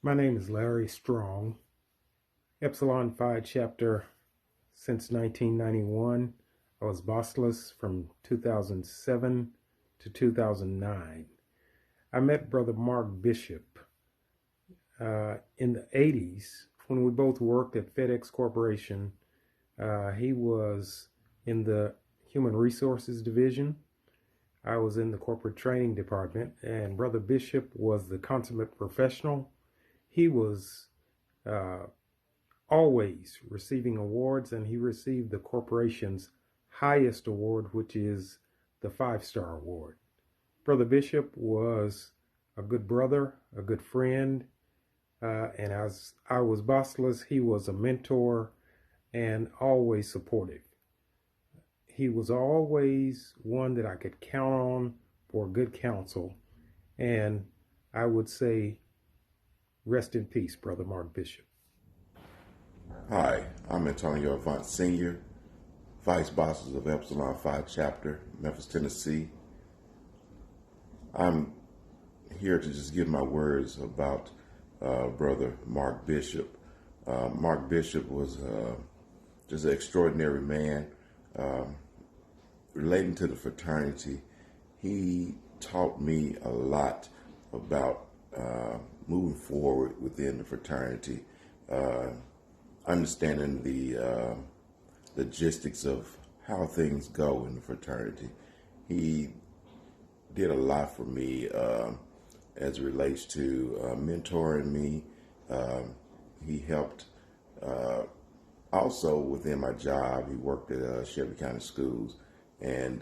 My name is Larry Strong, Epsilon Phi Chapter since 1991. I was bossless from 2007 to 2009. I met Brother Mark Bishop in the 80s when we both worked at FedEx Corporation. He was in the Human Resources Division. I was in the Corporate Training Department, and Brother Bishop was the consummate professional. He was always receiving awards, and he received the corporation's highest award, which is the 5-Star Award. Brother Bishop was a good brother, a good friend, and as I was bossless, he was a mentor and always supportive. He was always one that I could count on for good counsel, and I would say, rest in peace, Brother Mark Bishop. Hi, I'm Antonio Avant Sr., Vice Bosses of Epsilon Phi Chapter, Memphis, Tennessee. I'm here to just give my words about Brother Mark Bishop. Mark Bishop was just an extraordinary man. Relating to the fraternity, he taught me a lot about moving forward within the fraternity, understanding the logistics of how things go in the fraternity. He did a lot for me as it relates to mentoring me. He helped also within my job. He worked at Shelby County Schools and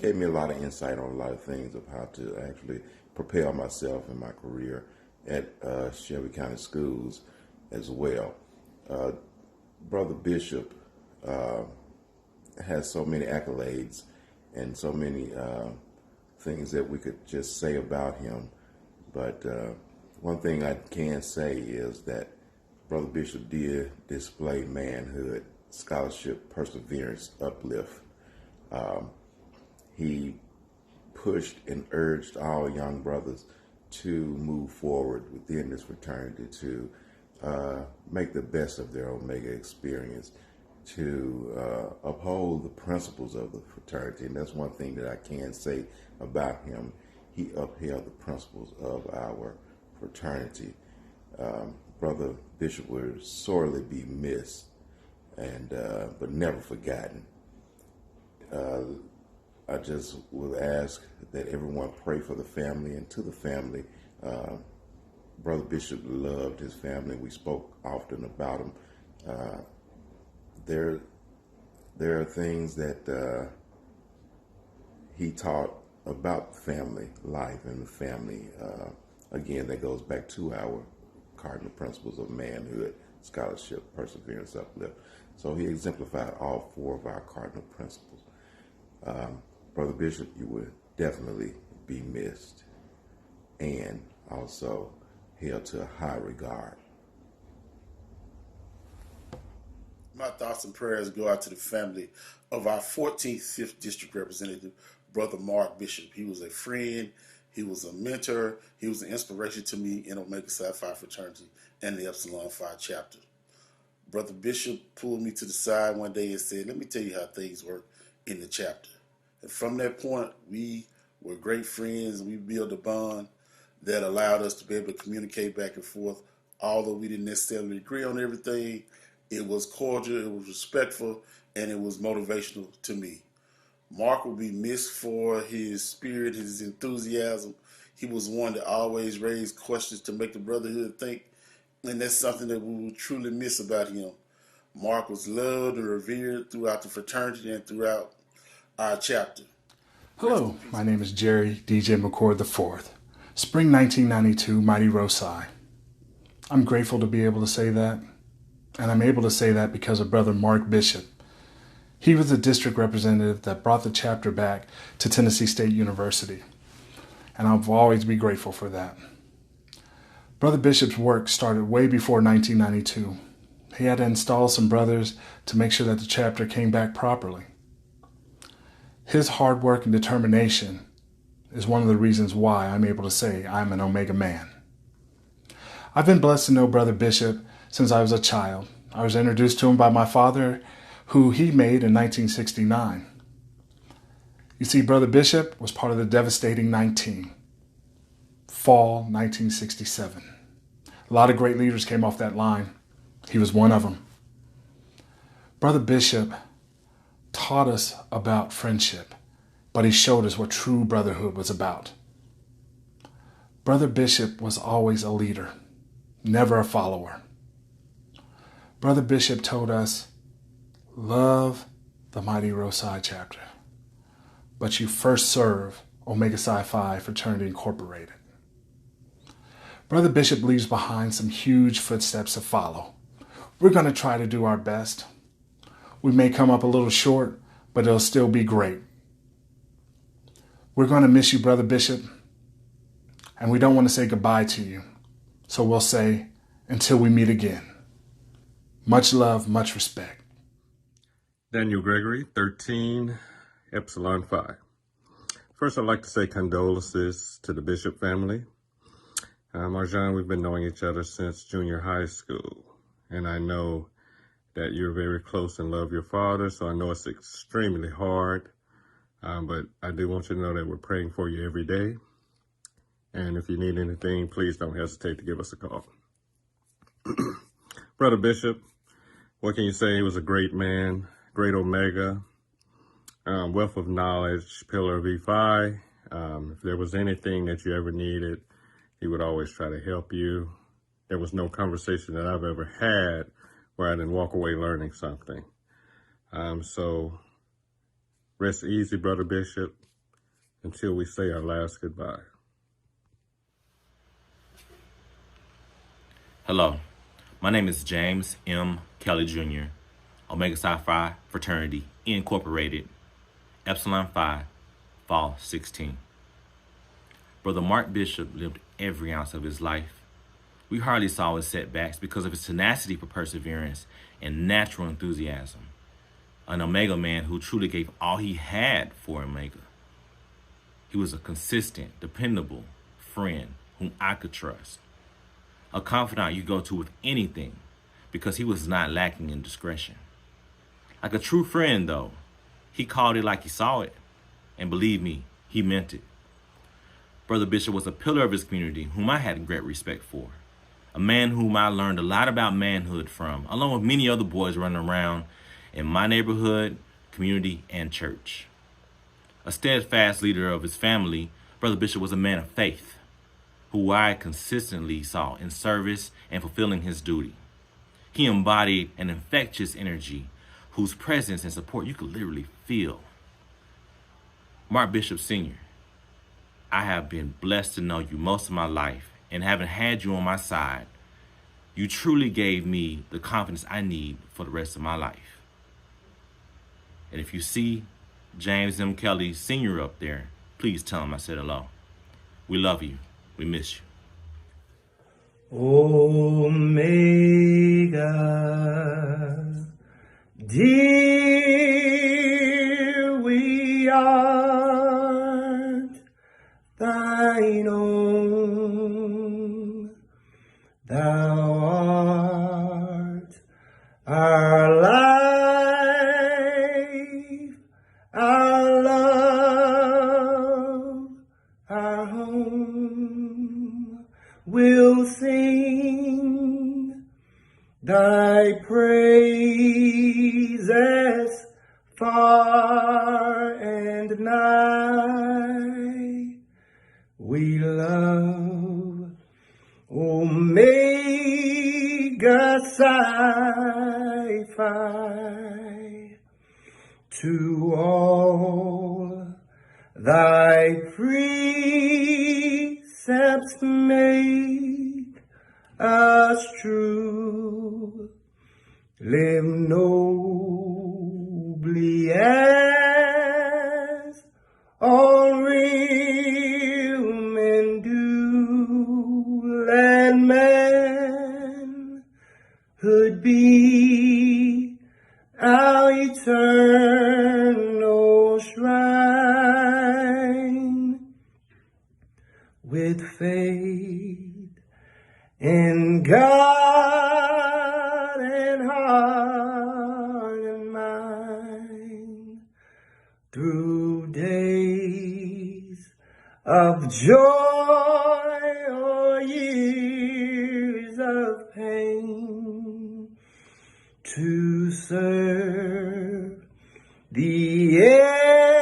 gave me a lot of insight on a lot of things of how to actually propel myself in my career at Shelby County Schools as well. Brother Bishop has so many accolades and so many things that we could just say about him. But one thing I can say is that Brother Bishop did display manhood, scholarship, perseverance, uplift. He pushed and urged all young brothers to move forward within this fraternity, to make the best of their Omega experience, to uphold the principles of the fraternity. And that's one thing that I can say about him. He upheld the principles of our fraternity. Brother Bishop will sorely be missed, and but never forgotten. I just will ask that everyone pray for the family and to the family. Brother Bishop loved his family. We spoke often about him. There are things that he taught about family life and the family. Again, that goes back to our cardinal principles of manhood, scholarship, perseverance, uplift. So he exemplified all 4 of our cardinal principles. Brother Bishop, you will definitely be missed and also held to a high regard. My thoughts and prayers go out to the family of our 14th 5th District Representative, Brother Mark Bishop. He was a friend, he was a mentor, he was an inspiration to me in Omega Psi Phi Fraternity and the Epsilon Phi Chapter. Brother Bishop pulled me to the side one day and said, "Let me tell you how things work in the chapter." And from that point, we were great friends. We built a bond that allowed us to be able to communicate back and forth. Although we didn't necessarily agree on everything, it was cordial, it was respectful, and it was motivational to me. Mark will be missed for his spirit, his enthusiasm. He was one that always raised questions to make the brotherhood think, and that's something that we will truly miss about him. Mark was loved and revered throughout the fraternity and throughout our chapter. Hello, my name is Jerry DJ McCord IV. Spring 1992, Mighty Rosai. I'm grateful to be able to say that, and I'm able to say that because of Brother Mark Bishop. He was the district representative that brought the chapter back to Tennessee State University, and I'll always be grateful for that. Brother Bishop's work started way before 1992. He had to install some brothers to make sure that the chapter came back properly. His hard work and determination is one of the reasons why I'm able to say I'm an Omega man. I've been blessed to know Brother Bishop since I was a child. I was introduced to him by my father, who he made in 1969. You see, Brother Bishop was part of the devastating 19, fall 1967. A lot of great leaders came off that line. He was one of them. Brother Bishop taught us about friendship, but he showed us what true brotherhood was about. Brother Bishop was always a leader, never a follower. Brother Bishop told us, love the mighty Psi chapter, but you first serve Omega Psi Phi Fraternity Incorporated. Brother Bishop leaves behind some huge footsteps to follow. We're going to try to do our best. We may come up a little short, but it'll still be great. We're going to miss you, Brother Bishop, and we don't want to say goodbye to you. So we'll say, until we meet again. Much love, much respect. Daniel Gregory, 13 Epsilon Phi. First, I'd like to say condolences to the Bishop family. Marjan, we've been knowing each other since junior high school, and I know that you're very close and love your father, so I know it's extremely hard, but I do want you to know that we're praying for you every day, and if you need anything, please don't hesitate to give us a call. Brother Bishop, what can you say? He was a great man, great Omega, wealth of knowledge, pillar of Phi. If there was anything that you ever needed, he would always try to help you. There was no conversation that I've ever had where I didn't walk away learning something. So rest easy, Brother Bishop, until we say our last goodbye. Hello, my name is James M. Kelly Jr., Omega Psi Phi Fraternity Incorporated, Epsilon Phi, Fall 16. Brother Mark Bishop lived every ounce of his life. We hardly saw his setbacks because of his tenacity for perseverance and natural enthusiasm. An Omega man who truly gave all he had for Omega. He was a consistent, dependable friend whom I could trust. A confidant you go to with anything because he was not lacking in discretion. Like a true friend, though, he called it like he saw it, and believe me, he meant it. Brother Bishop was a pillar of his community whom I had great respect for. A man whom I learned a lot about manhood from, along with many other boys running around in my neighborhood, community, and church. A steadfast leader of his family, Brother Bishop was a man of faith, who I consistently saw in service and fulfilling his duty. He embodied an infectious energy whose presence and support you could literally feel. Mark Bishop Sr., I have been blessed to know you most of my life, and having had you on my side, you truly gave me the confidence I need for the rest of my life. And if you see James M. Kelly Sr. up there, please tell him I said hello. We love you. We miss you. Omega, dear, we are thine own. Thou art our life, our love, our home. We'll sing thy praises far and nigh. We love Omega Psi Phi. To all thy precepts make us true. Live nobly as all real men do. Let manhood be our eternal shrine. With faith in God and heart and mind, through days of joy or years of pain, to serve the air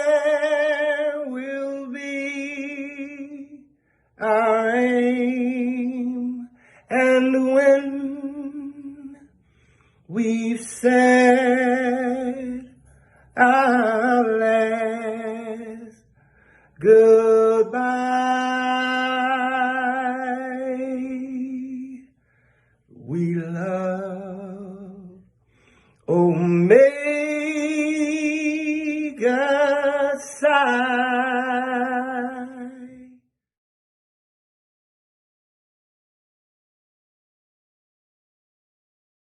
will be our aim. And when we've said our last goodbye, we love Omega Psi